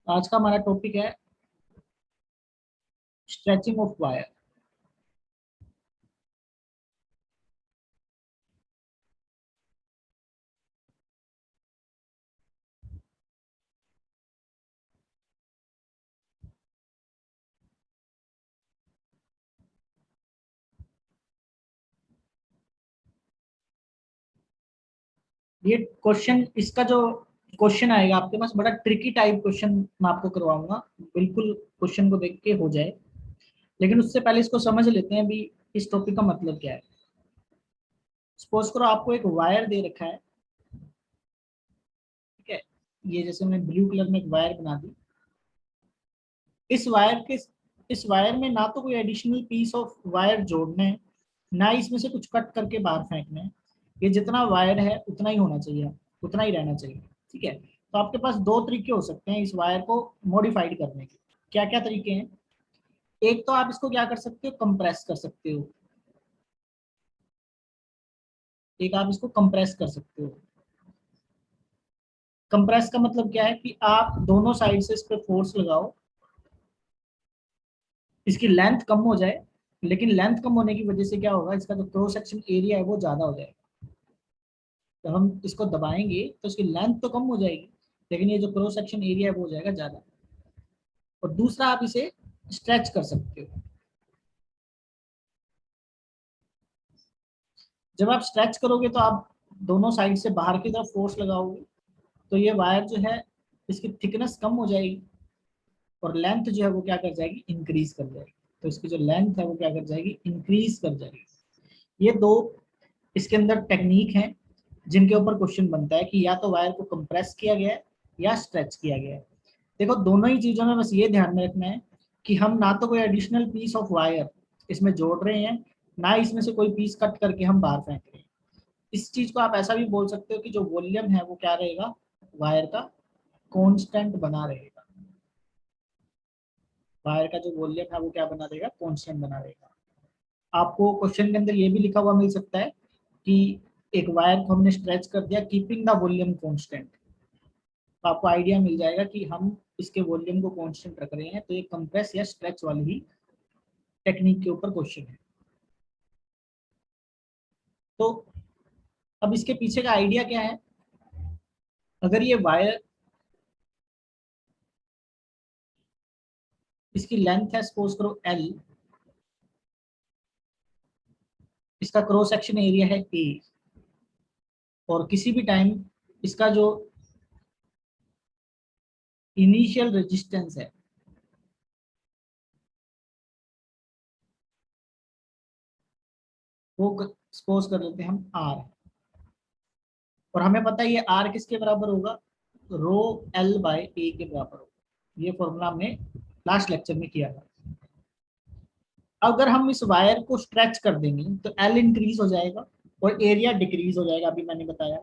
आज का हमारा टॉपिक है स्ट्रेचिंग ऑफ वायर। ये क्वेश्चन, इसका जो क्वेश्चन आएगा आपके पास बड़ा ट्रिकी टाइप क्वेश्चन मैं आपको करवाऊंगा। बिल्कुल क्वेश्चन को देख के हो जाए, लेकिन उससे पहले इसको समझ लेते हैं भी इस टॉपिक का मतलब क्या है। सपोज करो आपको एक वायर दे रखा है, ठीक है। ये जैसे मैंने ब्लू कलर में एक वायर बना दी। इस वायर के इस वायर में ना तो कोई एडिशनल पीस ऑफ वायर जोड़ना है, ना ही इसमें से कुछ कट करके बाहर फेंकना है। ये जितना वायर है उतना ही होना चाहिए, उतना ही रहना चाहिए, ठीक है। तो आपके पास दो तरीके हो सकते हैं इस वायर को मॉडिफाइड करने के। क्या क्या तरीके हैं? एक तो आप इसको क्या कर सकते हो, कंप्रेस कर सकते हो। एक आप इसको कंप्रेस कर सकते हो। कंप्रेस का मतलब क्या है कि आप दोनों साइड से इस पर फोर्स लगाओ, इसकी लेंथ कम हो जाए। लेकिन लेंथ कम होने की वजह से क्या होगा, इसका जो क्रॉस सेक्शन एरिया है वो ज्यादा हो जाएगा। तो हम इसको दबाएंगे तो इसकी लेंथ तो कम हो जाएगी, लेकिन ये जो क्रॉस सेक्शन एरिया है वो हो जाएगा ज्यादा। और दूसरा आप इसे स्ट्रेच कर सकते हो। जब आप स्ट्रेच करोगे तो आप दोनों साइड से बाहर की तरफ फोर्स लगाओगे, तो ये वायर जो है इसकी थिकनेस कम हो जाएगी और लेंथ जो है वो क्या कर जाएगी, इंक्रीज कर जाएगी। तो इसकी जो लेंथ है वो क्या कर जाएगी, इंक्रीज कर जाएगी। ये दो इसके अंदर टेक्निक है जिनके ऊपर क्वेश्चन बनता है कि या तो वायर को कंप्रेस किया गया है या स्ट्रेच किया गया है। देखो दोनों ही चीजों में बस ये ध्यान में रखना है कि हम ना तो कोई एडिशनल पीस ऑफ वायर इसमें जोड़ रहे हैं, ना इसमें से कोई पीस कट करके हम बाहर फेंक रहे हैं। इस चीज को आप ऐसा भी बोल सकते हो कि जो वॉल्यूम है वो क्या रहेगा, वायर का कांस्टेंट बना रहेगा। वायर का जो वॉल्यूम है वो क्या बना रहेगा, कांस्टेंट बना रहेगा। आपको क्वेश्चन के अंदर ये भी लिखा हुआ मिल सकता है कि एक वायर को हमने स्ट्रेच कर दिया कीपिंग द वॉल्यूम कांस्टेंट। तो आपको आइडिया मिल जाएगा कि हम इसके वॉल्यूम को कांस्टेंट रख रहे हैं। तो ये कंप्रेस या स्ट्रेच वाली ही टेक्निक के ऊपर क्वेश्चन है। तो अब इसके पीछे का आइडिया क्या है? अगर ये वायर, इसकी लेंथ है सपोज करो एल, इसका क्रॉस सेक्शन एरिया है ए, और किसी भी टाइम इसका जो इनिशियल रेजिस्टेंस है वो सपोज कर लेते हैं हम आर, और हमें पता है ये आर किसके बराबर होगा, रो एल बाय ए के बराबर होगा। ये फॉर्मूला हमने लास्ट लेक्चर में किया था। अगर हम इस वायर को स्ट्रेच कर देंगे तो एल इंक्रीज हो जाएगा और एरिया डिक्रीज हो जाएगा, अभी मैंने बताया।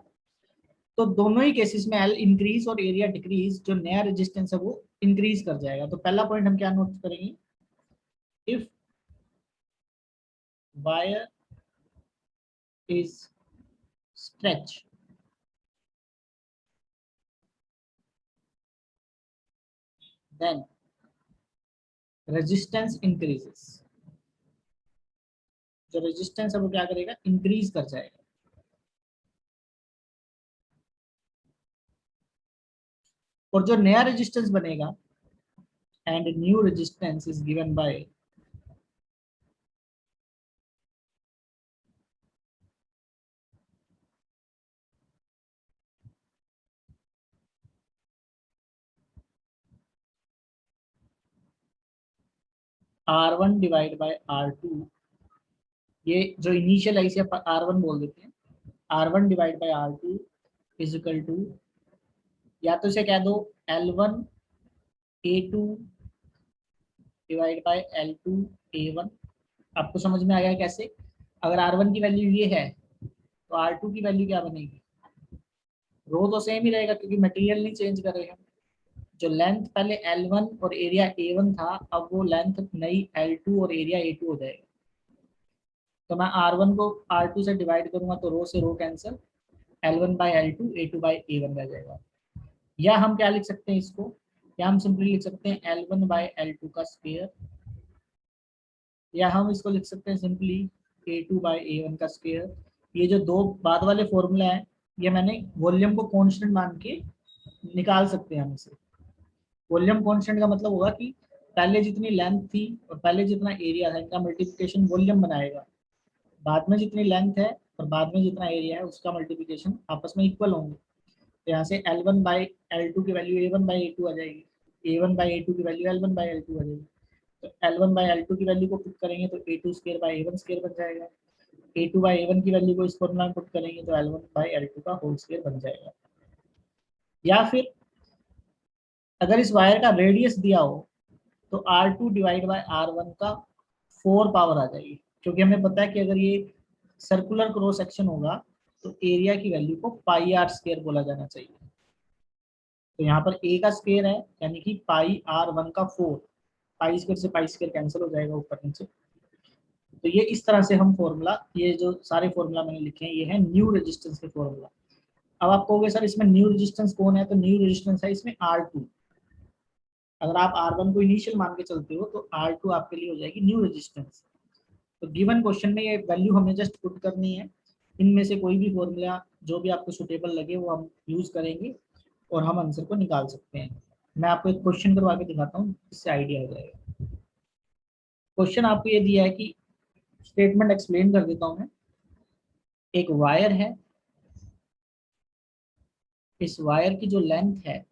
तो दोनों ही केसेस में एल इंक्रीज और एरिया डिक्रीज, जो नया रेजिस्टेंस है वो इंक्रीज कर जाएगा। तो पहला पॉइंट हम क्या नोट करेंगे, if wire is stretch then resistance increases. जो रेजिस्टेंस है वो क्या करेगा, इंक्रीज कर जाएगा। और जो नया रेजिस्टेंस बनेगा, and new resistance is given by R1 divide by R2। ये जो इनिशियल है इसे R1 बोल देते हैं। R1 divide by R2 is equal to, या तो इसे कह दो L1 A2 divide by L2 A1। आपको समझ में आया कैसे? अगर R1 की वैल्यू ये है तो R2 की वैल्यू क्या बनेगी, रो तो सेम ही रहेगा क्योंकि मटेरियल नहीं चेंज कर रहे हैं। जो लेंथ पहले L1 और एरिया A1 था, अब वो लेंथ नई L2 और एरिया A2 हो जाएगा। तो मैं R1 को R2 से डिवाइड करूंगा तो रो से रो cancel, L1 by L2 A2 by A1 रह जाएगा। या हम क्या लिख सकते हैं इसको, या हम सिंपली लिख सकते हैं L1 बाई L2 का स्क्वायर, या हम इसको लिख सकते हैं सिंपली A2 बाई A1 का स्क्वायर। ये जो दो बाद वाले फॉर्मूला है ये मैंने वॉल्यूम को कांस्टेंट मान के निकाल सकते हैं हम इसे। वॉल्यूम कांस्टेंट का मतलब होगा कि पहले जितनी लेंथ थी और पहले जितना एरिया था इनका मल्टीप्लिकेशन वॉल्यूम बनाएगा, बाद में जितनी लेंथ है और बाद में जितना एरिया है उसका मल्टीप्लिकेशन आपस में इक्वल होंगे। तो यहाँ से L1 बाई L2 की वैल्यू A1 बाई A2 आ जाएगी, A1 बाई A2 की वैल्यू L1 बाई L2 आ जाएगी। तो L1 बाई L2 की वैल्यू को पुट करेंगे तो A2 square by A1 square बन जाएगा। A2 बाई A1 की वैल्यू को इस फॉर्मूला में पुट करेंगे तो L1 बाई L2 का होल स्क्वायर बन जाएगा। या फिर अगर इस वायर का रेडियस दिया हो तो R2 डिवाइड बाई R1 का 4 पावर आ जाएगी, क्योंकि हमें पता है कि अगर ये सर्कुलर क्रॉस सेक्शन होगा तो एरिया की वैल्यू को पाई आर स्क्वायर बोला जाना चाहिए। तो यहाँ पर ए का स्क्वायर है यानी कि पाई R1 का 4, पाई स्क्वायर से पाई स्क्वायर कैंसिल हो जाएगा ऊपर नीचे। तो ये इस तरह से हम फॉर्मूला, ये जो सारे फॉर्मूला मैंने लिखे हैं ये है न्यू रेजिस्टेंस के फॉर्मूला। अब आप कहोगे सर इसमें न्यू रेजिस्टेंस कौन है, तो न्यू रेजिस्टेंस है इसमें R2। अगर आप R1 को इनिशियल मान के चलते हो तो R2 आपके लिए हो जाएगी न्यू रेजिस्टेंस। तो गिवन क्वेश्चन में ये वैल्यू हमें जस्ट पुट करनी है, इनमें से कोई भी फॉर्मूला जो भी आपको सुटेबल लगे वो हम यूज करेंगे और हम आंसर को निकाल सकते हैं। मैं आपको एक क्वेश्चन करवा के दिखाता हूँ, इससे आइडिया हो जाएगा। क्वेश्चन आपको ये दिया है कि, स्टेटमेंट एक्सप्लेन कर देता हूँ मैं। एक वायर है, इस वायर की जो लेंथ है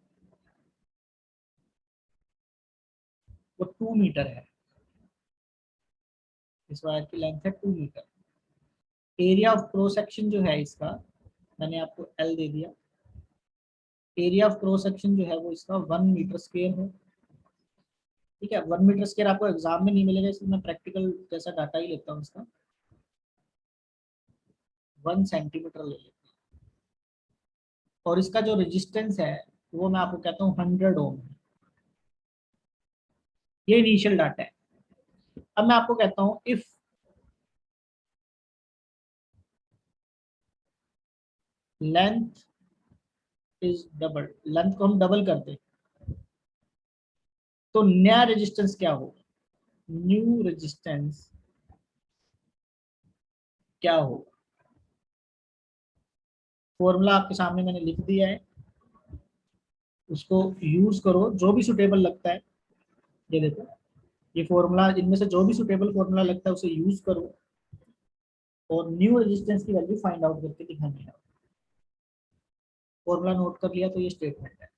वो 2 मीटर है। इस वायर की लेंथ है 2 metre. Area of cross section जो है इसका, मैंने आपको L दे दिया। एरिया ऑफ क्रॉस सेक्शन जो है वो इसका 1 मीटर स्क्वायर है। ठीक है, 1 मीटर स्क्वायर आपको एग्जाम में नहीं मिलेगा, इसलिए मैं प्रैक्टिकल जैसा डाटा ही लेता हूँ इसका। 1 सेंटीमीटर ले लेते हैं। और इसका जो रेजिस्टेंस है वो मैं आपको कहता हूँ 100 ओम है। ये इनिशियल डाटा है। अब मैं आपको कहता हूँ if length is double, length को हम डबल कर दें तो नया रेजिस्टेंस क्या होगा, न्यू रेजिस्टेंस क्या होगा। फॉर्मूला आपके सामने मैंने लिख दिया है, उसको यूज करो जो भी सुटेबल लगता है। ये देखो ये फॉर्मूला, इनमें से जो भी सुटेबल फॉर्मूला लगता है उसे यूज करो और न्यू रेजिस्टेंस की वैल्यू फाइंड आउट करके दिखानी है। फॉर्मूला नोट कर लिया तो ये स्टेटमेंट है,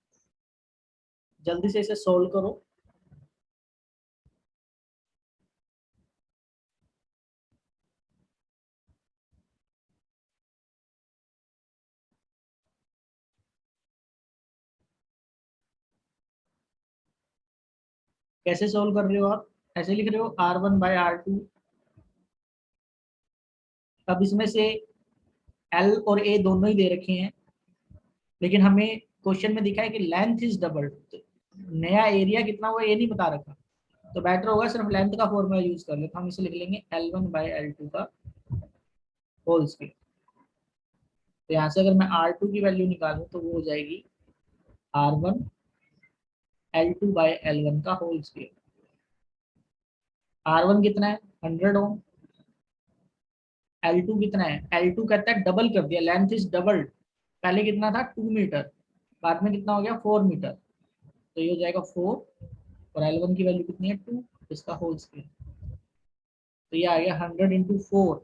जल्दी से इसे सोल्व करो। कैसे सोल्व कर रहे हो आप, ऐसे लिख रहे हो R1 बाई R2। अब इसमें से L और A दोनों ही दे रखे हैं, लेकिन हमें क्वेश्चन में दिखा है कि लेंथ इज डबल, नया एरिया कितना हुआ ये नहीं बता रखा। तो बेटर होगा सिर्फ लेंथ का फॉर्मूला यूज कर ले, तो हम इसे लिख लेंगे L1 बाई L2 का होल स्क्वायर। तो यहाँ से अगर मैं R2 की वैल्यू निकालूं तो वो हो जाएगी R1 L2 बाई L1 का होल स्क्वायर। R1 कितना है 100 ओम, L2 कितना है, L2 कहता है डबल कर दिया, लेंथ इज डबल। पहले कितना था 2 मीटर, बाद में कितना हो गया 4 मीटर, तो ये हो जाएगा 4 और L1 की वैल्यू कितनी है 2, इसका होल स्क्वायर। तो ये आ गया 100 इंटू 4,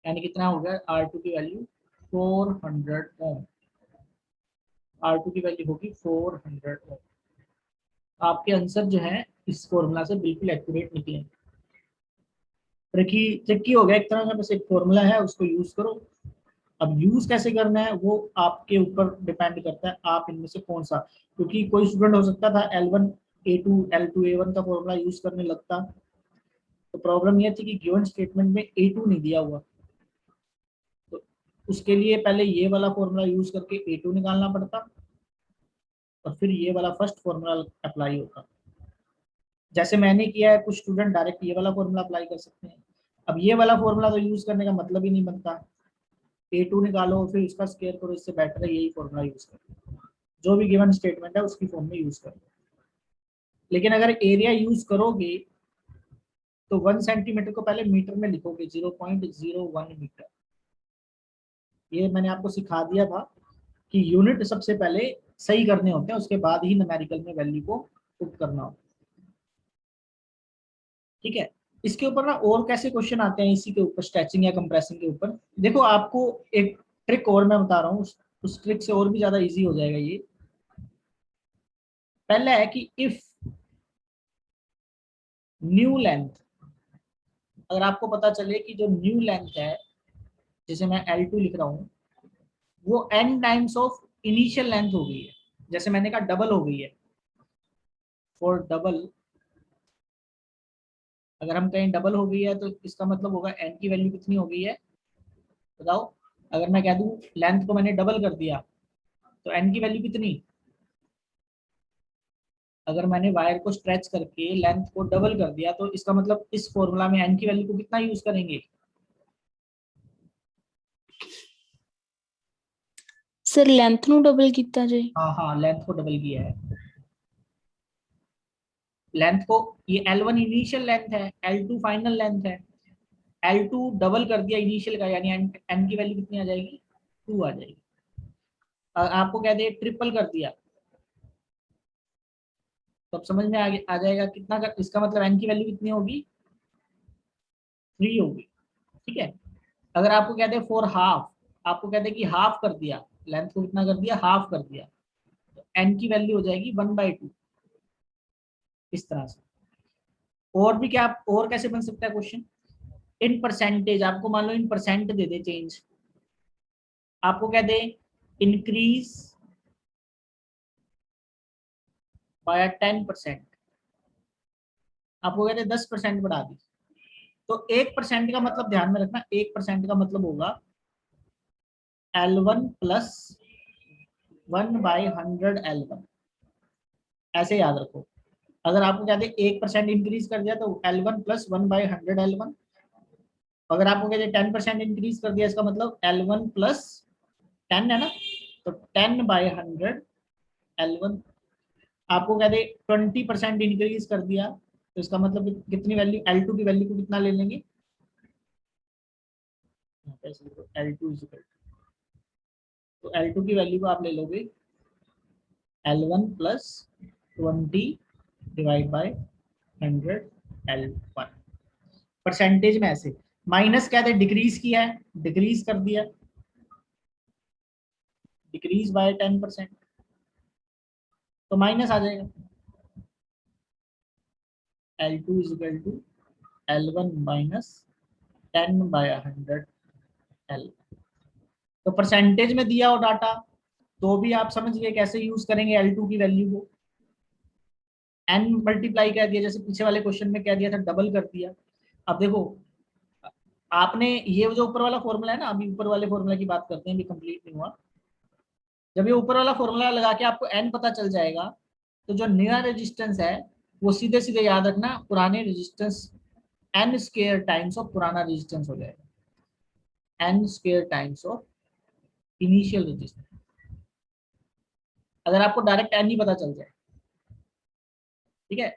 यानी कितना हो गया R2 की वैल्यू 400 ओम। R2 की वैल्यू होगी 400 ओम। आपके आंसर जो है इस फॉर्मूला से बिल्कुल एक्यूरेट निकले। ट्रिकी हो गया एक तरह का, बस एक फॉर्मूला है उसको यूज करो। अब यूज कैसे करना है वो आपके ऊपर डिपेंड करता है, आप इनमें से कौन सा, क्योंकि कोई स्टूडेंट हो सकता था L1 A2 L2 A1 का फॉर्मूला यूज करने लगता। तो प्रॉब्लम ये थी कि गिवन स्टेटमेंट में A2 नहीं दिया हुआ, तो उसके लिए पहले ये वाला फॉर्मूला यूज करके A2 निकालना पड़ता और फिर ये वाला फर्स्ट फॉर्मूला अप्लाई होता। जैसे मैंने किया है, कुछ स्टूडेंट डायरेक्ट ये वाला फॉर्मूला अप्लाई कर सकते हैं। अब ये वाला फॉर्मूला तो यूज करने का मतलब ही नहीं बनता, A2 निकालो फिर उसका स्क्वायर करो, इससे बेटर है यही फॉर्मूला यूज करो। जो भी गिवन स्टेटमेंट है उसकी फॉर्म में यूज करो। लेकिन अगर एरिया यूज करोगे तो 1 सेंटीमीटर को पहले मीटर में लिखोगे, 0.01 मीटर। ये मैंने आपको सिखा दिया था कि यूनिट सबसे पहले सही करने होते हैं, उसके बाद ही न्यूमेरिकल में वैल्यू को पुट करना होता है। ठीक है, इसके ऊपर ना और कैसे क्वेश्चन आते हैं इसी के ऊपर, स्ट्रेचिंग या कंप्रेसिंग के ऊपर। देखो आपको एक ट्रिक और मैं बता रहा हूँ, उस ट्रिक से और भी ज्यादा इजी हो जाएगा ये। पहला है कि इफ न्यू लेंथ, अगर आपको पता चले कि जो न्यू लेंथ है, जिसे मैं L2 लिख रहा हूँ, वो n times of initial length हो गई है, जैसे मैंने कहा डबल हो गई है। फॉर डबल, अगर हम कहीं डबल हो गई है तो इसका मतलब होगा n की वैल्यू कितनी हो गई है, बताओ। अगर मैं कह दूं लेंथ को मैंने डबल कर दिया तो n की वैल्यू कितनी, अगर मैंने वायर को स्ट्रेच करके लेंथ को डबल कर दिया तो इसका मतलब इस फॉर्मूला में n की वैल्यू को कितना यूज करेंगे। सर लेंथ नु डबल किया जाए। हाँ हाँ, लेंथ को डबल किया है। लेंथ को, ये L1 इनिशियल लेंथ है, L2 फाइनल लेंथ है, L2 डबल कर दिया इनिशियल का, यानी n की वैल्यू कितनी आ जाएगी, 2 आ जाएगी। आपको कह दे ट्रिपल कर दिया तो अब समझ में आ जाएगा कितना का, इसका मतलब n की वैल्यू कितनी होगी, 3 होगी। ठीक है, अगर आपको कह दे फॉर हाफ, आपको कह दे कि हाफ कर दिया, लेंथ को कितना कर दिया, हाफ कर दिया, तो n की वैल्यू हो जाएगी 1/2। इस तरह से। और भी क्या, और कैसे बन सकता है क्वेश्चन, इन परसेंटेज, आपको मान लो इन परसेंट दे दे चेंज, आपको कह दे इंक्रीज बाय 10%, आपको कहते 10% बढ़ा दी, तो 1% का मतलब ध्यान में रखना, 1% का मतलब होगा L1 प्लस 1/100 L1, ऐसे याद रखो। अगर आपको कहते 1% इंक्रीज कर दिया तो L1 प्लस 1/100 L1, अगर आपको कहते 10% इंक्रीज कर दिया इसका मतलब L1 प्लस 10 है ना, तो 10/100 L1। आपको कहते 20% इंक्रीज कर दिया तो इसका मतलब कितनी वैल्यू, L2 की वैल्यू को कितना ले लेंगे, L2 तो L2 की वैल्यू को आप ले लोगे L1 plus 20 divide by 100 L1। Percentage में ऐसे माइनस क्या थे, डिक्रीज किया है, डिक्रीज कर दिया, डिक्रीज बाय 10%, तो माइनस आ जाएगा, L2 is equal to L1 minus 10/100 L। तो परसेंटेज में दिया हो डाटा तो भी आप समझ गए कैसे यूज करेंगे L2 की वैल्यू को। n मल्टीप्लाई कर दिया, जैसे पीछे वाले क्वेश्चन में क्या दिया था, डबल कर दिया। अब देखो आपने ये जो ऊपर वाला फॉर्मूला है ना, अभी ऊपर वाले फॉर्मूला की बात करते हैं, अभी कंप्लीट नहीं हुआ। जब ये ऊपर वाला फॉर्मूला लगा के आपको n पता चल जाएगा तो जो नया रेजिस्टेंस है वो सीधे सीधे याद रखना पुराने resistance n square times of पुराना रेजिस्टेंस हो जाएगा, n square times of initial resistance. अगर आपको डायरेक्ट n ही पता चल जाए, ठीक है,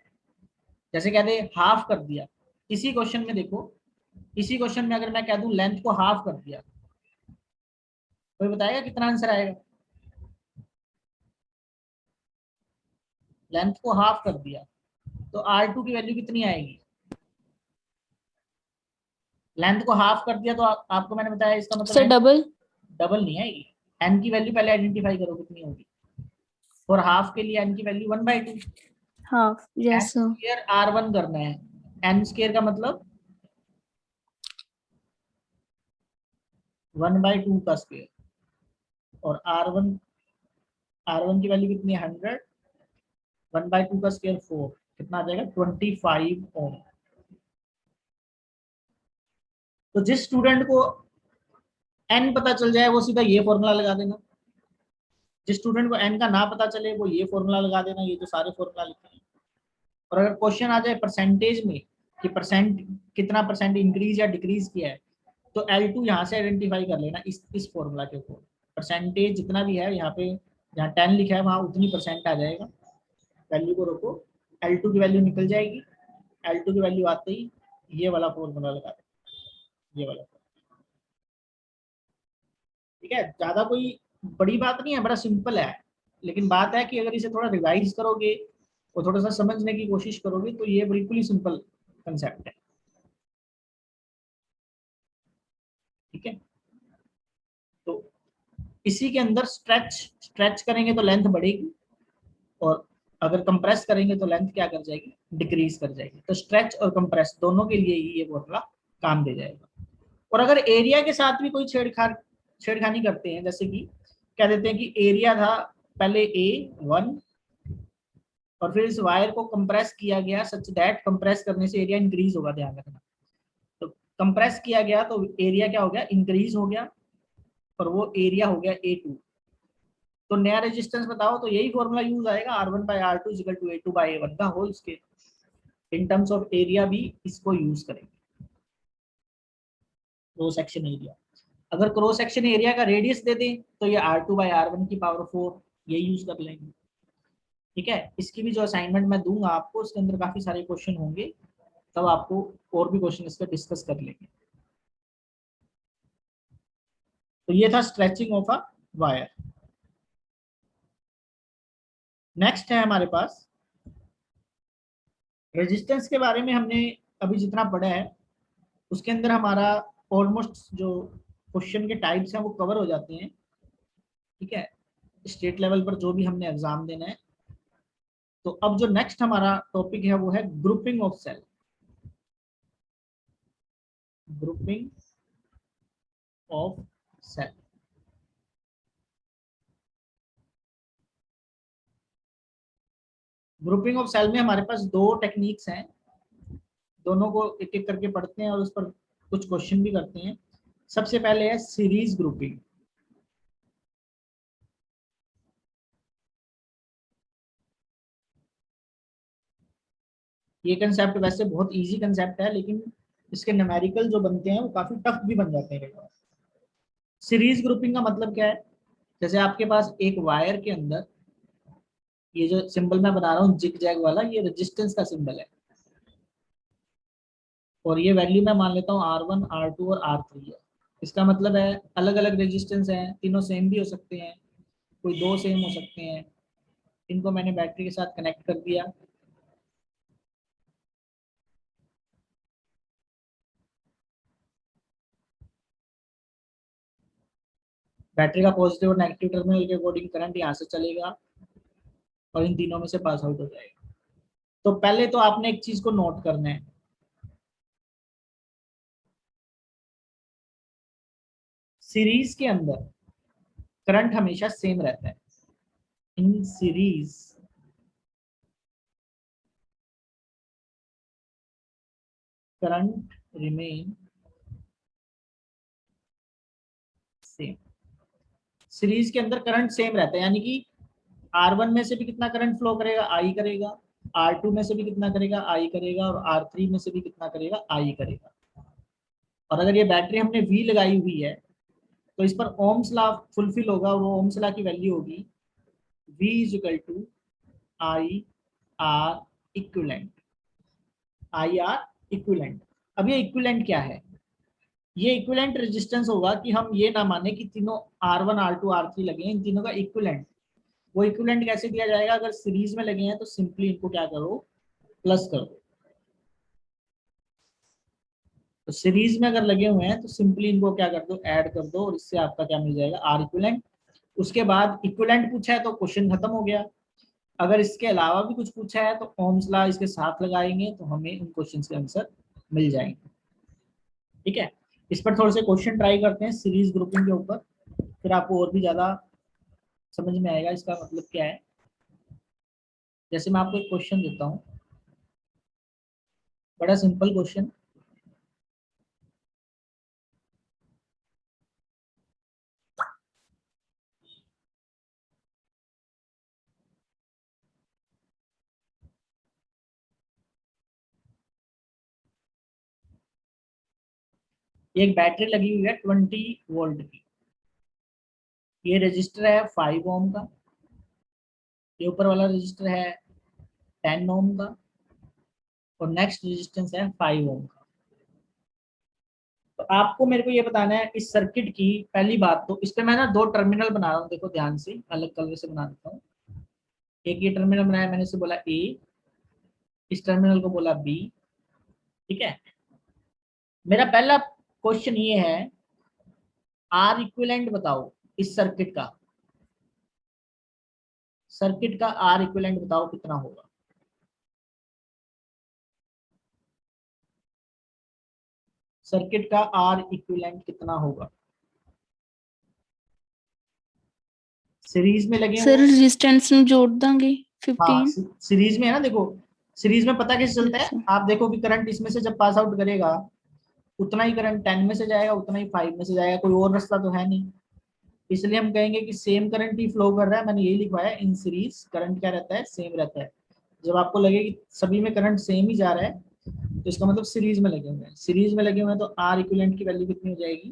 जैसे कहते हाफ कर दिया, इसी क्वेश्चन में देखो, इसी क्वेश्चन में अगर मैं कह दूं लेंथ को हाफ कर दिया, कोई बताएगा कितना आंसर आएगा, लेंथ को हाफ कर दिया तो R2 की वैल्यू कितनी आएगी, लेंथ को हाफ कर दिया तो आपको मैंने बताया इसका मतलब सर डबल। डबल नहीं आएगी, n की वैल्यू पहले आइडेंटिफाई करो कितनी होगी, और हाफ के लिए n की value 1/2, half, n yes sir. Square R1 करना है, n स्क्वायर का मतलब 1/2 का स्क्वायर, और R1 की वैल्यू कितनी है 100, 1/2 का स्क्वायर 4, कितना आ जाएगा 25 ओम। तो जिस स्टूडेंट को n पता चल जाए वो सीधा ये फॉर्मूला लगा देना, जिस स्टूडेंट को n का ना पता चले वो ये फॉर्मूला लगा देना, ये जो सारे फॉर्मूला लिखे हैं। और अगर क्वेश्चन आ जाए परसेंटेज में कि परसेंट कितना परसेंट इंक्रीज या डिक्रीज किया है, तो L2 यहाँ से आइडेंटिफाई कर लेना इस फॉर्मूला के ऊपर, परसेंटेज जितना भी है यहाँ पे जहाँ 10 लिखा है वहाँ उतनी परसेंट आ जाएगा। वैल्यू को रखो, L2 की वैल्यू निकल जाएगी। L2 की वैल्यू आते ही ये वाला फॉर्मूला लगा दो, ये वाला। ठीक है, ज्यादा कोई बड़ी बात नहीं है, बड़ा सिंपल है। लेकिन बात है कि अगर इसे थोड़ा रिवाइज करोगे और थोड़ा सा समझने की कोशिश करोगे तो ये बिल्कुल ही सिंपल कंसेप्ट है। ठीक है, तो इसी के अंदर स्ट्रेच स्ट्रेच करेंगे तो लेंथ बढ़ेगी, और अगर कंप्रेस करेंगे तो लेंथ क्या कर जाएगी, डिक्रीज कर जाएगी। तो स्ट्रेच और कंप्रेस दोनों के लिए ही ये फॉर्मूला काम दे जाएगा। और अगर एरिया के साथ भी कोई छेड़खानी करते हैं, जैसे कि कह देते हैं कि एरिया था पहले A1 और फिर इस वायर को कंप्रेस किया गया सच दैट, कंप्रेस करने से एरिया इंक्रीज होगा, ध्यान रखना। तो कंप्रेस किया गया तो एरिया क्या हो गया, इंक्रीज हो गया, और वो एरिया हो गया A2। तो नया रेजिस्टेंस बताओ, तो यही फॉर्मूला यूज आएगा, R1/R2 = A2/A1 का whole square. In terms of area भी इसको यूज करेंगे, क्रॉस सेक्शन एरिया। अगर क्रॉस सेक्शन एरिया का रेडियस दे दें तो ये R2/R1 की पावर 4 ये यूज कर लेंगे। ठीक है, इसकी भी जो असाइनमेंट मैं दूंगा आपको, उसके अंदर काफी सारे क्वेश्चन होंगे, तब आपको और भी क्वेश्चन इसका डिस्कस कर लेंगे। तो ये था stretching of a wire. Next है हमारे पास रेजिस्टेंस के बारे में। हमने अभी जितना पढ़ा है उसके अंदर हमारा ऑलमोस्ट जो क्वेश्चन के टाइप्स हैं वो कवर हो जाते हैं। ठीक है, स्टेट लेवल पर जो भी हमने एग्जाम देना है। तो अब जो नेक्स्ट हमारा टॉपिक है वो है grouping of cell. Grouping of cell. Grouping of cell में हमारे पास दो टेक्निक्स हैं, दोनों को एक एक करके पढ़ते हैं और उस पर कुछ क्वेश्चन भी करते हैं। सबसे पहले है सीरीज ग्रुपिंग। ये कंसेप्ट वैसे बहुत इजी कंसेप्ट है, लेकिन इसके न्यूमेरिकल जो बनते हैं वो काफी टफ भी बन जाते हैं। सीरीज ग्रुपिंग का मतलब क्या है, जैसे आपके पास एक वायर के अंदर ये जो सिंबल मैं बना रहा हूँ जिग जैग वाला, ये रेजिस्टेंस का सिंबल है, और ये वैल्यू मैं मान लेता हूँ R1, R2 और R3 है। इसका मतलब है अलग अलग रेजिस्टेंस हैं, तीनों सेम भी हो सकते हैं, कोई दो सेम हो सकते हैं। इनको मैंने बैटरी के साथ कनेक्ट कर दिया। बैटरी का पॉजिटिव और नेगेटिव टर्मिनल के अकॉर्डिंग करंट यहाँ से चलेगा और इन तीनों में से पास आउट हो जाएगा। तो पहले तो आपने एक चीज को नोट करना है, सीरीज के अंदर करंट हमेशा सेम रहता है। In series current remain same. Series के अंदर करंट सेम रहता है, यानी कि R1 में से भी कितना करंट फ्लो करेगा, आई करेगा। R2 में से भी कितना करेगा, आई करेगा। और R3 में से भी कितना करेगा, आई करेगा। और अगर ये बैटरी हमने V लगाई हुई है तो इस पर ओम्स लॉ फुलफिल होगा, और वो ओम्स लॉ की वैल्यू होगी V = I R equivalent. I R equivalent. अब ये इक्विवेलेंट क्या है, ये इक्विवेलेंट रेजिस्टेंस होगा कि हम ये ना माने कि तीनों R1, R2, R3 लगे हैं, इन तीनों का इक्विवेलेंट। वो इक्विवेलेंट कैसे दिया जाएगा, अगर सीरीज में लगे हैं तो सिंपली इनको क्या करो, प्लस करो। तो सीरीज में अगर लगे हुए हैं तो सिंपली इनको क्या कर दो, ऐड कर दो, और इससे आपका क्या मिल जाएगा, आर इक्विवेलेंट। उसके बाद इक्विवेलेंट पूछा है तो क्वेश्चन खत्म हो गया। अगर इसके अलावा भी कुछ पूछा है तो ओम्स लॉ इसके साथ लगाएंगे तो हमें उन क्वेश्चन के आंसर मिल जाएंगे। ठीक है, इस पर थोड़े से क्वेश्चन ट्राई करते हैं सीरीज ग्रुपिंग के ऊपर, फिर आपको और भी ज्यादा समझ में आएगा इसका मतलब क्या है। जैसे मैं आपको एक क्वेश्चन देता हूँ, बड़ा सिंपल क्वेश्चन। एक बैटरी लगी हुई है 20 वोल्ट की, ये रजिस्टर है 5 ओम का, ये ऊपर वाला रजिस्टर है 10 ओम का और नेक्स्ट रेजिस्टेंस है 5 ओम का। तो आपको मेरे को ये बताना है इस सर्किट की पहली बात तो इस पे मैं ना 2 टर्मिनल बना रहा हूँ, देखो ध्यान से, अलग कलर से बना देता हूँ। एक ये टर्मिनल बनाया मैंने, इसे बोला ए, इस टर्मिनल को बोला बी, ठीक है। मेरा पहला क्वेश्चन ये है, आर इक्विवेलेंट बताओ इस सर्किट का, सर्किट का आर इक्विवेलेंट बताओ कितना होगा। सर्किट का आर इक्विवेलेंट कितना होगा। सीरीज में लगे सर हुए, रेजिस्टेंस ਨੂੰ जोड़ ਦਾਂਗੇ हाँ 15। सीरीज में है ना, देखो सीरीज में पता कैसे चलता है, अच्छा आप देखो कि करंट इसमें से जब पास आउट करेगा उतना ही करंट 10 में से जाएगा, उतना ही 5 में से जाएगा, कोई और रास्ता तो है नहीं। इसलिए हम कहेंगे कि सेम करंट ही फ्लो कर रहा है, मैंने यही लिखवाया इन सीरीज करंट क्या रहता है, सेम रहता है। जब आपको लगे कि सभी में करंट सेम ही जा रहा है तो इसका मतलब सीरीज में लगे हुए हैं। सीरीज में लगे हुए हैं तो आर इक्विवेलेंट की वैल्यू कितनी हो जाएगी,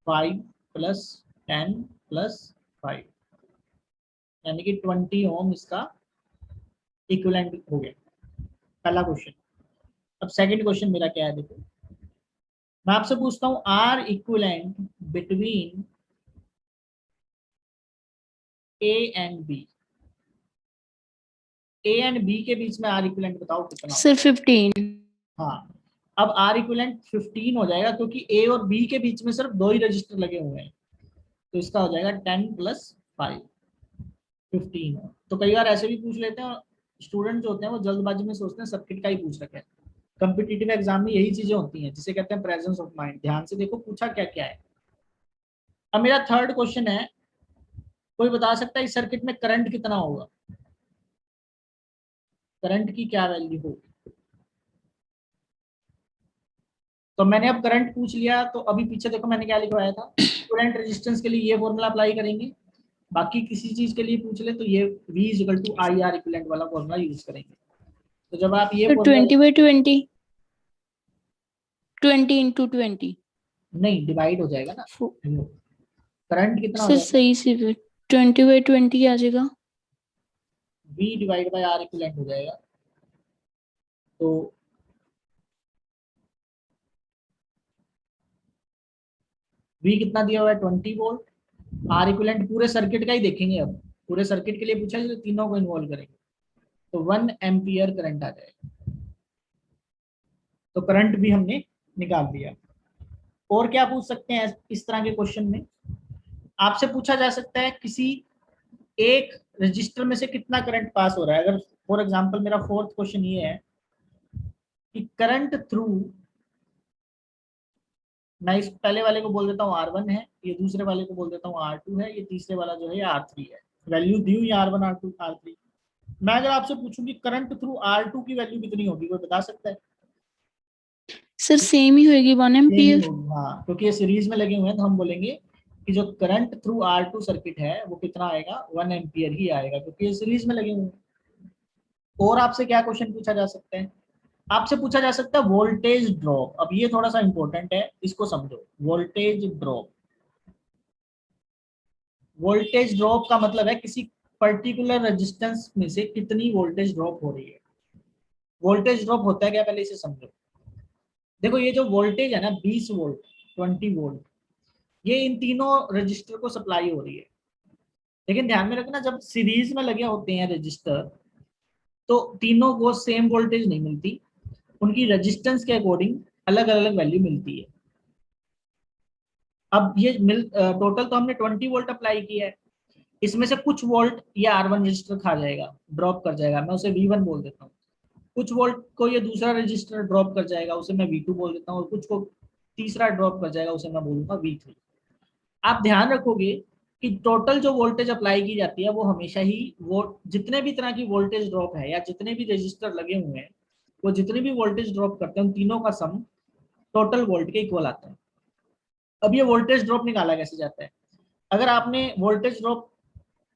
5 प्लस 10 प्लस 5, यानी कि 20 ओम इसका इक्विवेलेंट हो गया, पहला क्वेश्चन। अब सेकंड क्वेश्चन मेरा क्या है, देखो मैं आपसे पूछता हूं R equivalent between A and B, A and B के बीच में आर इक्विवेलेंट बताओ कितना हो। सर 15। हाँ, अब आर इक्विवेलेंट 15 हो जाएगा क्योंकि ए और बी के बीच में सिर्फ 2 ही रजिस्टर लगे हुए हैं, तो इसका हो जाएगा 10 प्लस 5, 15। तो कई बार ऐसे भी पूछ लेते हैं, स्टूडेंट जो होते हैं वो जल्दबाजी में सोचते हैं सर्किट का ही पूछ रखा है। कॉम्पिटिटिव एग्जाम में यही चीजें होती हैं जिसे कहते हैं प्रेजेंस ऑफ माइंड। ध्यान से देखो पूछा क्या क्या है। अब मेरा थर्ड क्वेश्चन है, कोई बता सकता है इस सर्किट में करंट कितना होगा, करंट की क्या वैल्यू होगी। तो मैंने अब करंट पूछ लिया, तो अभी पीछे देखो मैंने क्या लिखवाया था, इक्विवेलेंट रेजिस्टेंस के लिए ये फॉर्मूला अप्लाई करेंगे, बाकी किसी चीज के लिए पूछ ले तो ये V equal to I R equivalent वाला फॉर्मूला यूज करेंगे। तो जब आप ये सर फॉर्मूला 20/20 20 × 20। नहीं डिवाइड हो जाएगा ना, करंट कितना हो सर जाएगा, सही से 20/20 आ जाएगा। V divide by R equivalent हो जाएगा। तो V कितना दिया हुआ है 20 वोल्ट, आर इक्विवेलेंट पूरे सर्किट का ही देखेंगे, अब पूरे सर्किट के लिए पूछा है तो तीनों को इन्वॉल्व करेंगे, तो 1 एम्पियर करंट आ जाएगा। तो करंट भी हमने निकाल दिया। और क्या पूछ सकते हैं इस तरह के क्वेश्चन में, आपसे पूछा जा सकता है किसी एक रजिस्टर में से कितना करंट पास हो रहा है। अगर फॉर एग्जांपल मेरा फोर्थ क्वेश्चन ये है कि करंट थ्रू, मैं इस पहले वाले को बोल देता हूँ R1 है, ये दूसरे वाले को बोल देता हूँ R2 है, ये तीसरे वाला जो है R3 है, वैल्यू दी हुई R1 R2 R3। मैं अगर आपसे पूछूं कि करंट थ्रू R2 की वैल्यू कितनी होगी, कोई बता सकता है। सर सेम ही होगी 1 सेम ही एम्पियर। होगी, हाँ क्योंकि ये सीरीज में लगे हुए हैं तो हम बोलेंगे कि जो करंट थ्रू R2 सर्किट है वो कितना आएगा, 1 एम्पियर ही आएगा क्योंकि ये सीरीज में लगे हुए हैं। और आपसे क्या क्वेश्चन पूछा जा सकता है, आपसे पूछा जा सकता है वोल्टेज ड्रॉप। अब ये थोड़ा सा इंपॉर्टेंट है, इसको समझो। वोल्टेज ड्रॉप, वोल्टेज ड्रॉप का मतलब है किसी पर्टिकुलर रेजिस्टेंस में से कितनी वोल्टेज ड्रॉप हो रही है। वोल्टेज ड्रॉप होता है क्या, पहले इसे समझो। देखो ये जो वोल्टेज है ना 20 वोल्ट 20 वोल्ट, ये इन तीनों रजिस्टर को सप्लाई हो रही है। लेकिन ध्यान में रखना जब सीरीज में लगे होते हैं रजिस्टर तो तीनों को सेम वोल्टेज नहीं मिलती, उनकी रेजिस्टेंस के अकॉर्डिंग अलग अलग वैल्यू मिलती है। अब ये टोटल तो हमने 20 वोल्ट अप्लाई किया है, इसमें से कुछ वोल्ट ये R1 रजिस्टर खा जाएगा, ड्रॉप कर जाएगा, मैं उसे V1 बोल देता हूँ। कुछ वोल्ट को ये दूसरा रजिस्टर ड्रॉप कर जाएगा, उसे मैं V2 बोल देता हूँ, और कुछ को तीसरा ड्रॉप कर जाएगा, उसे मैं बोलूंगा V3। आप ध्यान रखोगे कि टोटल जो वोल्टेज अप्लाई की जाती है वो हमेशा ही वो जितने भी तरह की वोल्टेज ड्रॉप है या जितने भी रजिस्टर लगे हुए हैं वो जितने भी वोल्टेज ड्रॉप करते हैं उन तीनों का सम टोटल वोल्ट के इक्वल आता है। अब ये वोल्टेज ड्रॉप निकाला कैसे जाता है, अगर आपने वोल्टेज ड्रॉप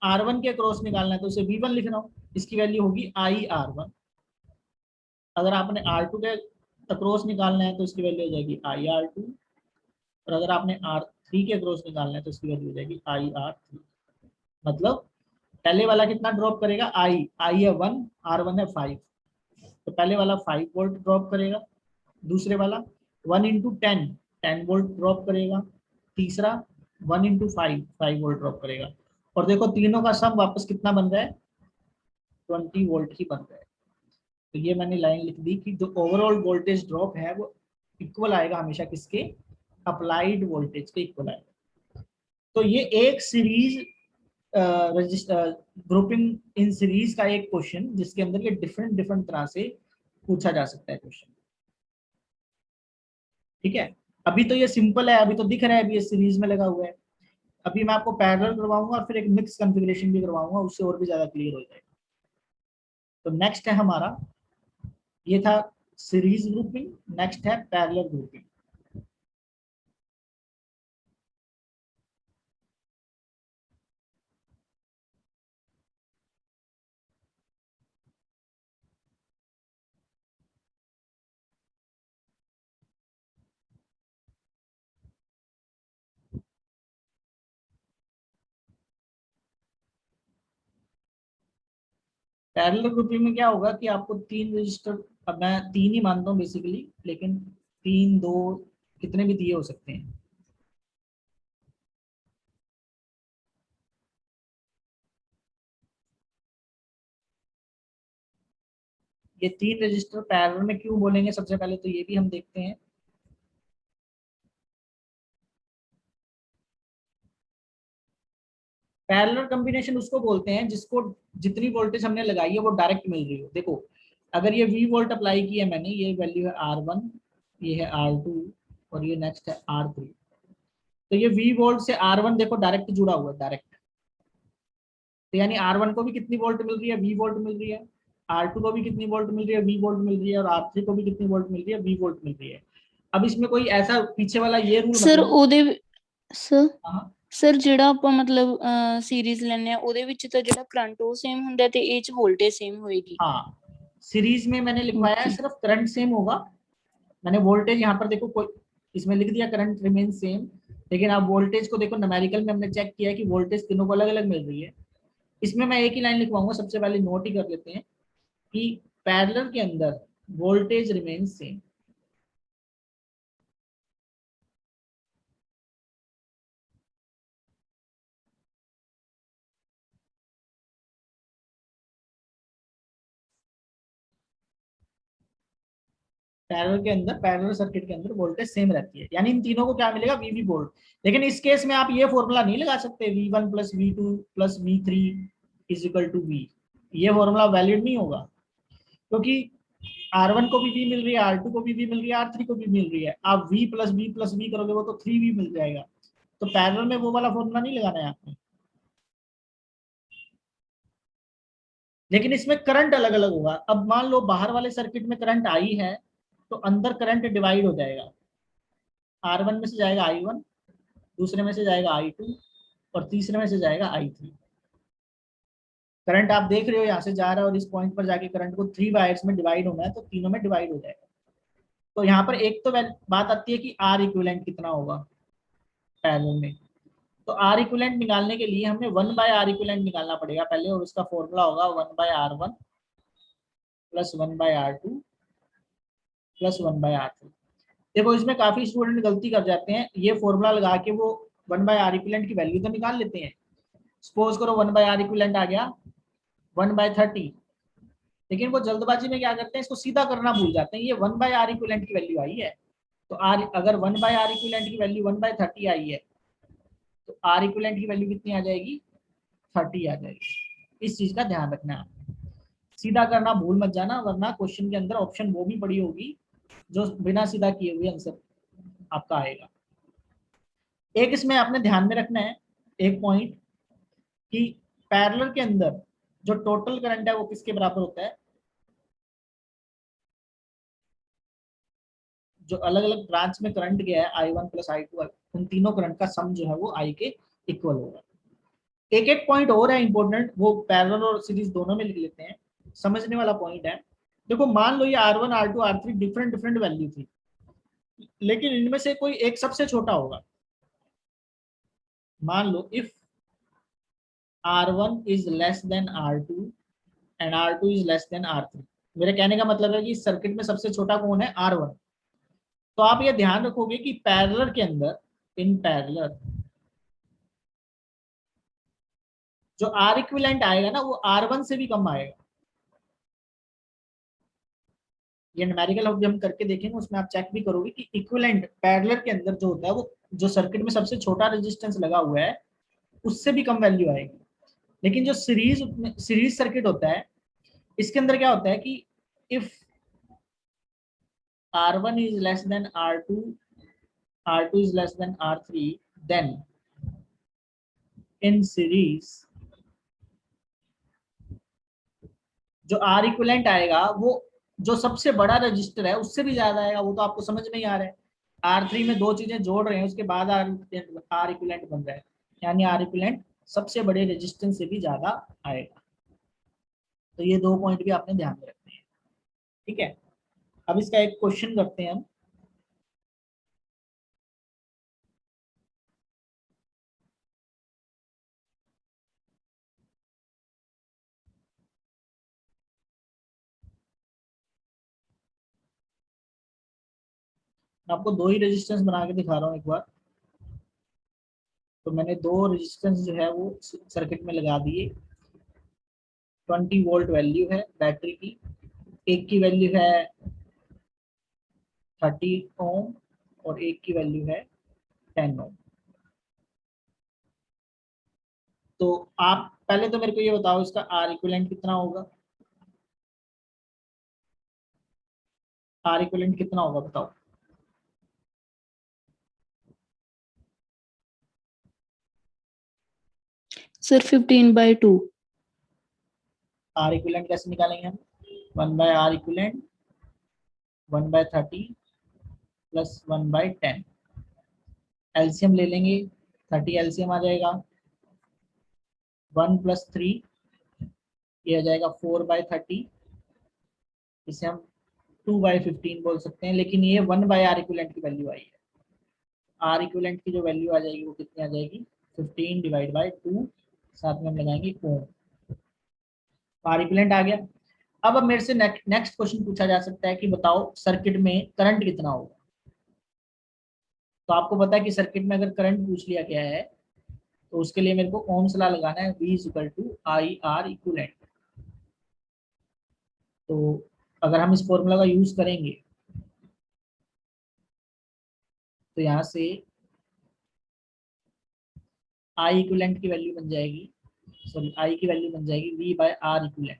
R1 के क्रॉस निकालना है तो उसे V1 लिख रहा हूँ, इसकी वैल्यू होगी IR1। अगर आपने R2 के अक्रॉस निकालना है तो इसकी वैल्यू हो जाएगी IR2, और अगर आपने R3 के अक्रॉस निकालना है तो इसकी वैल्यू हो जाएगी IR3। मतलब पहले वाला कितना ड्रॉप करेगा, आई है 1, R1 है 5, तो पहले वाला 5 वोल्ट ड्रॉप करेगा, दूसरे वाला 1 इंटू 10 वोल्ट ड्रॉप करेगा, तीसरा 1 इंटू 5 वोल्ट ड्रॉप करेगा। और देखो तीनों का सम वापस कितना बन रहा है, 20 वोल्ट ही बन रहा है। तो ये मैंने लाइन लिख दी कि जो ओवरऑल वोल्टेज ड्रॉप है वो इक्वल आएगा हमेशा किसके, अप्लाइड वोल्टेज के इक्वल आएगा। तो ये एक सीरीज ग्रुपिंग इन सीरीज का एक क्वेश्चन जिसके अंदर ये डिफरेंट डिफरेंट तरह से पूछा जा सकता है क्वेश्चन। ठीक है, अभी तो ये सिंपल है, अभी तो दिख रहा है, अभी ये सीरीज में लगा हुआ है। अभी मैं आपको पैरेलल करवाऊंगा और फिर एक मिक्स कॉन्फ़िगरेशन भी करवाऊंगा, उससे और भी ज्यादा क्लियर हो जाएगा। तो नेक्स्ट है हमारा, ये था सीरीज ग्रुपिंग, नेक्स्ट है पैरेलल ग्रुपिंग। पैरेलल ग्रुपिंग में क्या होगा कि आपको 3 रजिस्टर, अब मैं 3 ही मानता हूँ बेसिकली, लेकिन 3, 2 कितने भी दिए हो सकते हैं। ये 3 रजिस्टर पैरेलल में क्यों बोलेंगे, सबसे पहले तो ये भी हम देखते हैं। पैरेलल कॉम्बिनेशन उसको बोलते हैं जिसको जितनी वोल्टेज हमने लगाई है वो डायरेक्ट मिल रही हो। देखो अगर ये V वोल्ट अप्लाई किया मैंने, ये वैल्यू है R1, ये है R2 और ये नेक्स्ट है R3। तो ये V वोल्ट से R1 देखो डायरेक्ट जुड़ा हुआ है, डायरेक्ट। तो यानी R1 को भी कितनी वोल्ट मिल रही है, V वोल्ट मिल रही है। R2 को भी कितनी वोल्ट मिल रही है, V वोल्ट मिल रही है। और R3 को भी कितनी वोल्ट मिल रही है, V वोल्ट मिल रही है। अब इसमें कोई ऐसा पीछे वाला ये रूल ਸਰ मतलब, ਉਹਦੇ ਸਰ हाँ ਸਰ ਜਿਹੜਾ ਆਪਾਂ ਮਤਲਬ ਸੀਰੀਜ਼ ਲੈਣੇ ਆ ਉਹਦੇ ਵਿੱਚ ਤਾਂ ਜਿਹੜਾ ਕਰੰਟ ਉਹ ਸੇਮ ਹੁੰਦਾ ਤੇ ਇਹ ਚ ਵੋਲਟੇਜ ਸੇਮ ਹੋਏਗੀ। हाँ, सीरीज में मैंने लिखवाया है ओके सिर्फ करंट सेम होगा। मैंने वोल्टेज यहाँ पर देखो कोई इसमें लिख दिया करंट रिमेन सेम, लेकिन आप वोल्टेज को देखो न्यूमेरिकल में हमने चेक किया कि वोल्टेज तीनों को अलग अलग मिल रही है। इसमें मैं एक ही लाइन लिखवाऊंगा, सबसे पहले नोट ही कर लेते हैं कि पैरेलल के अंदर वोल्टेज रिमेन सेम। पैरेलल के अंदर, पैरेलल सर्किट के अंदर वोल्टेज सेम रहती है, यानी इन तीनों को क्या मिलेगा, वी वोल्ट। लेकिन इस केस में आप ये फॉर्मूला नहीं लगा सकते, V1 plus V2 plus V3 is equal to V। ये फॉर्मूला वैलिड नहीं होगा, क्योंकि R1 को भी V मिल रही है, R2 को भी V मिल रही है, R3 को भी मिल रही है। आप V plus V plus V करोगे वो तो 3V मिल जाएगा। तो पैरेलल में वो वाला फॉर्मूला नहीं लगाना है आपने। लेकिन इसमें करंट अलग अलग होगा। अब मान लो बाहर वाले सर्किट में करंट आई है, तो अंदर करंट डिवाइड हो जाएगा। R1 में से जाएगा I1, दूसरे में से जाएगा I2 और तीसरे में से जाएगा I3। करंट आप देख रहे हो यहाँ से जा रहा है और इस पॉइंट पर जाके करंट को 3 वायर्स में डिवाइड होना है, तो तीनों में डिवाइड हो जाएगा। तो यहाँ पर एक तो बात आती है कि R इक्विवेलेंट कितना होगा पैरेलल में। तो R इक्विवेलेंट निकालने के लिए हमें 1/R इक्विवेलेंट निकालना पड़ेगा पहले, और उसका फॉर्मूला होगा 1/R1 plus 1/R2 plus 1/R3। देखो इसमें काफी स्टूडेंट गलती कर जाते हैं, ये फॉर्मूला लगा के वो 1/R इक्विवेलेंट की वैल्यू तो निकाल लेते हैं। सपोज करो 1/R इक्विवेलेंट आ गया 1/30, लेकिन वो जल्दबाजी में क्या करते हैं, इसको सीधा करना भूल जाते हैं। ये 1/R इक्विवेलेंट की वैल्यू आई है, तो R अगर 1/R इक्विवेलेंट की वैल्यू 1/30 आई है, तो R इक्विवेलेंट की वैल्यू कितनी आ जाएगी, 30 आ जाएगी। इस चीज का ध्यान रखना है, सीधा करना भूल मत जाना, वरना क्वेश्चन के अंदर ऑप्शन वो भी पड़ी होगी जो बिना सीधा किए हुए आंसर आपका आएगा। एक इसमें आपने ध्यान में रखना है एक पॉइंट, कि पैरेलल के अंदर जो टोटल करंट है वो किसके बराबर होता है, जो अलग अलग ब्रांच में करंट गया है I1 प्लस I2, उन तीनों करंट का सम जो है वो I के इक्वल होगा। एक एक पॉइंट और है इंपॉर्टेंट, वो पैरेलल और सीरीज दोनों में लिख लेते हैं, समझने वाला पॉइंट है। देखो मान लो ये R1 R2 R3 different different value थी, लेकिन इनमें से कोई एक सबसे छोटा होगा। मान लो if R1 is less than R2 and R2 is less than R3। मेरे कहने का मतलब है कि सर्किट में सबसे छोटा कौन है? R1। तो आप ये ध्यान रखोगे कि पैरेलल के अंदर, इन पैरेलल, जो R इक्विवेलेंट आएगा ना वो R1 से भी कम आएगा। ये न्यूमेरिकल जब हम करके देखेंगे उसमें आप चेक भी करोगे कि इक्विवेलेंट पैरेलल के अंदर जो होता है वो जो सर्किट में सबसे छोटा रेजिस्टेंस लगा हुआ है उससे भी कम वैल्यू आएगी। लेकिन जो सीरीज सर्किट होता है इसके अंदर क्या होता है कि if R1 is less than R2, R2 is less than R3, then in series जो R इक्विवेलेंट आएगा वो जो सबसे बड़ा रजिस्टर है उससे भी ज्यादा आएगा। वो तो आपको समझ में ही आ रहा है, R3 में दो चीजें जोड़ रहे हैं उसके बाद R इक्विवेलेंट बन रहा है, यानी R इक्विवेलेंट सबसे बड़े रेजिस्टेंस से भी ज्यादा आएगा। तो ये दो पॉइंट भी आपने ध्यान में रखने हैं। ठीक है, अब इसका एक क्वेश्चन करते हैं हम। मैं आपको दो ही रेजिस्टेंस बना के दिखा रहा हूँ एक बार। तो मैंने दो रेजिस्टेंस जो है वो सर्किट में लगा दिए। 20 वोल्ट वैल्यू है बैटरी की, एक की वैल्यू है 30 ओम और एक की वैल्यू है 10 ओम। तो आप पहले तो मेरे को ये बताओ इसका आर इक्विवेलेंट कितना होगा? आर इक्विवेलेंट कितना होगा बताओ? सर 15/2। आर इक्विवेलेंट कैसे निकालेंगे हम? 1/R equivalent 1/30 plus 1/10। एलसीएम ले लेंगे, 30 एलसीएम आ जाएगा, 1 प्लस 3 ये आ जाएगा 4/30। इसे हम 2/15 बोल सकते हैं, लेकिन ये 1/R इक्विवेलेंट की वैल्यू आई है। आर इक्विवेलेंट की जो वैल्यू आ जाएगी वो कितनी आ जाएगी? 15/2, साथ में हम लगाएंगे ओम। आर इक्विवेलेंट आ गया। अब मेरे से नेक्स्ट क्वेश्चन पूछा जा सकता है कि बताओ सर्किट में करंट कितना होगा। तो आपको पता है कि सर्किट में अगर करंट पूछ लिया गया है तो उसके लिए मेरे को ओम्स लॉ लगाना है, V = IR इक्विवेलेंट। तो अगर हम इस फॉर्मूला का यूज करेंगे तो यहाँ से आई इक्विवेलेंट की वैल्यू बन जाएगी, सॉरी आई की वैल्यू बन जाएगी V/R इक्विवेलेंट,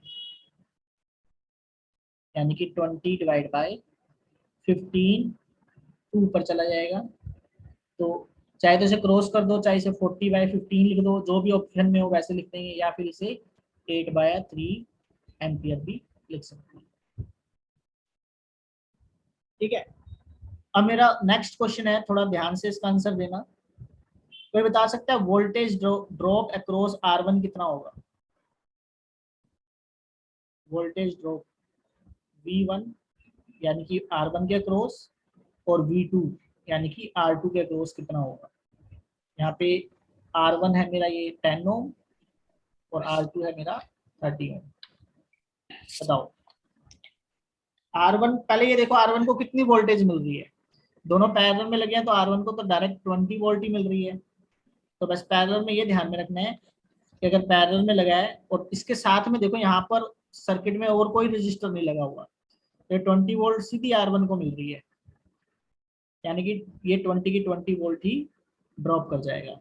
यानी कि 20/15 ऊपर चला जाएगा। तो चाहे तो इसे क्रॉस कर दो, चाहे इसे 40/15 लिख दो, जो भी ऑप्शन में हो वैसे लिख देंगे, या फिर इसे 8/3 एम्पियर भी लिख सकते हैं। ठीक है, अब मेरा नेक्स्ट क्वेश्चन है, थोड़ा ध्यान से इसका आंसर देना। कोई बता सकता है वोल्टेज ड्रॉप अक्रॉस R1 कितना होगा? वोल्टेज ड्रॉप V1 यानी कि R1 के अक्रॉस और V2 यानी कि R2 के अक्रॉस कितना होगा? यहाँ पे R1 है मेरा ये 10 ओम और R2 है मेरा 30 ओम। बताओ R1, पहले ये देखो R1 को कितनी वोल्टेज मिल रही है। दोनों पैरेलल में लगे हैं तो R1 को तो डायरेक्ट 20 वोल्ट ही मिल रही है। तो बस पैरेलल में ये ध्यान में रखना है कि अगर पैरेलल में लगा है और इसके साथ में देखो यहाँ पर सर्किट में और कोई रजिस्टर नहीं लगा हुआ, तो 20 वोल्ट सीधी R1 को मिल रही है, यानी कि ये 20 की 20 वोल्ट ही ड्रॉप कर जाएगा।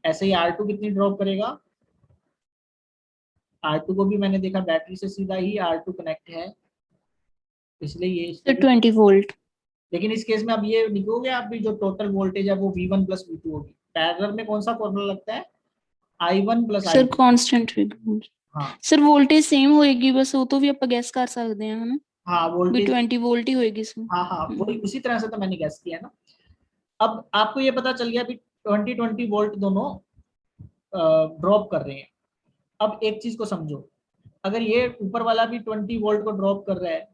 ऐसे ही R2 कितनी ड्रॉप करेगा? R2 को भी मैंने देखा बैटरी से सीधा ही R2 कनेक्ट है, इसलिए ये इसको सर भी, 20 वोल्ट। लेकिन इस केस में अब ये लिखोगे आप भी जो टोटल वोल्टेज है वो V1 + V2 होगी। पैरेलल में कौन सा फॉर्मूला लगता है? I1 + sir I2। कांस्टेंट। हाँ सर वोल्टेज सेम होएगी, बस वो तो भी ਆਪਾਂ ਗੈਸ ਕਰ ਸਕਦੇ ਹਾਂ ਹਨਾ, हाँ भी वोल्टेज, 20 वोल्ट ही होएगी इसमें। हाँ हाँ वही उसी तरह से तो मैंने गैस किया ना। अब आपको ये पता चल गया भी 20 वोल्ट दोनों ड्रॉप कर रहे हैं। अब एक चीज को समझो, अगर ये ऊपर वाला भी 20 वोल्ट को ड्रॉप कर रहा है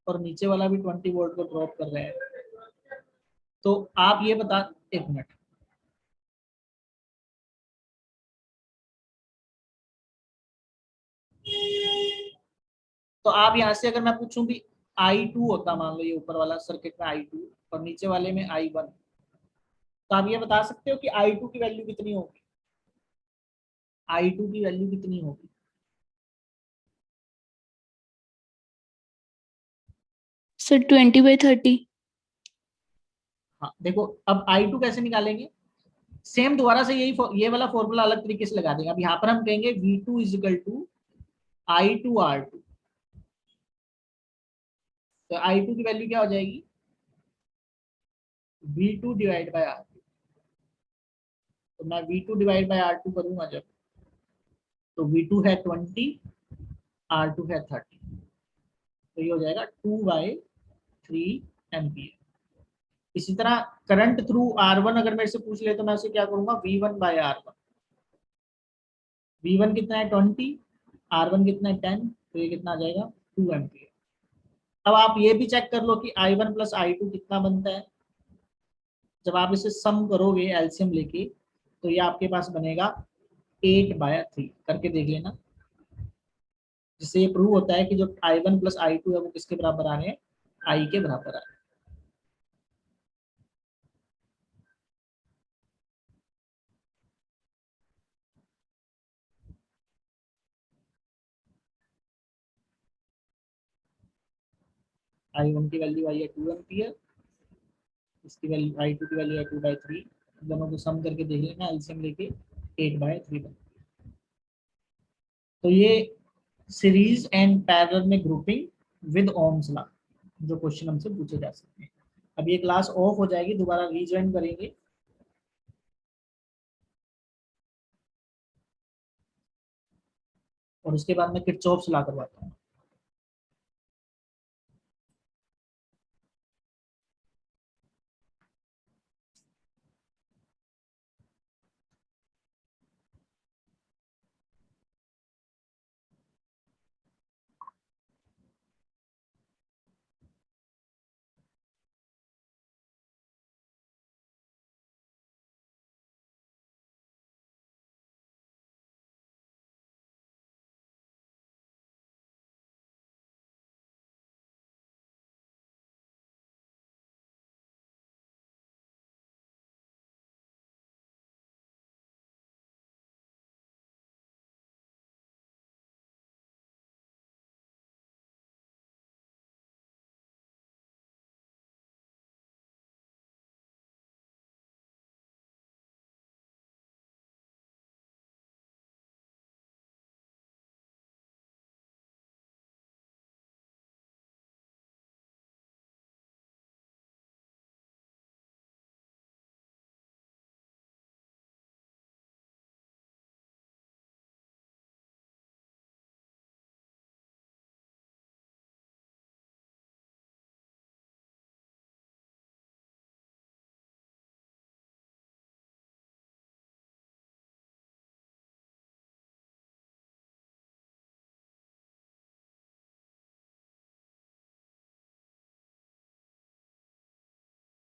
और नीचे वाला भी 20 वोल्ट को ड्रॉप कर रहा है, तो आप ये बता, एक मिनट, तो आप यहाँ से अगर मैं पूछूं भी I2 होता, मान लो ये ऊपर वाला सर्किट में I2 और नीचे वाले में I1, तो आप ये बता सकते हो कि I2 की वैल्यू कितनी होगी, I2 की वैल्यू कितनी होगी? सर 20/30। हाँ देखो, अब I2 कैसे निकालेंगे, सेम दोबारा से यही ये वाला फॉर्मूला अलग तरीके से लगा देंगे। अब यहाँ पर हम कहेंगे V2 इजिकल टू I2R2, तो I2 की वैल्यू क्या हो जाएगी, V2 डिवाइड बाय R2। तो मैं V2 डिवाइड बाय R2 करूंगा जब, तो V2 है 20, R2 है 30, तो ये हो जाएगा 2/3 एम्पियर। इसी तरह करंट थ्रू R1 अगर मेरे से पूछ ले तो मैं उसे क्या करूंगा, V1/R1। V1 कितना है 20, R1 कितना है 10, तो ये कितना आ जाएगा 2 एम्पियर। अब आप ये भी चेक कर लो कि I1 प्लस I2 कितना बनता है। जब आप इसे सम करोगे एलसीएम लेके, तो ये आपके पास बनेगा 8/3, करके देख लेना। जिससे ये प्रूव होता है कि जो I1 प्लस I2 है वो किसके बराबर आ रहे हैं, I के बराबर आ रहे हैं। I1 की वैल्यू आई है 2 एम्पियर, इसकी वैल्यू I2 की वैल्यू है 2/3, दोनों को सम करके देख लेना एलसीएम लेके, 8/3 बनता है। तो ये सीरीज एंड पैरेलल में ग्रुपिंग विद ओम्स लॉ, जो क्वेश्चन हमसे पूछे जा सकते हैं। अब ये क्लास ऑफ हो जाएगी, दोबारा रीज्वाइन करेंगे, और उसके बाद मैं किरचॉफ लॉ करवाता हूँ।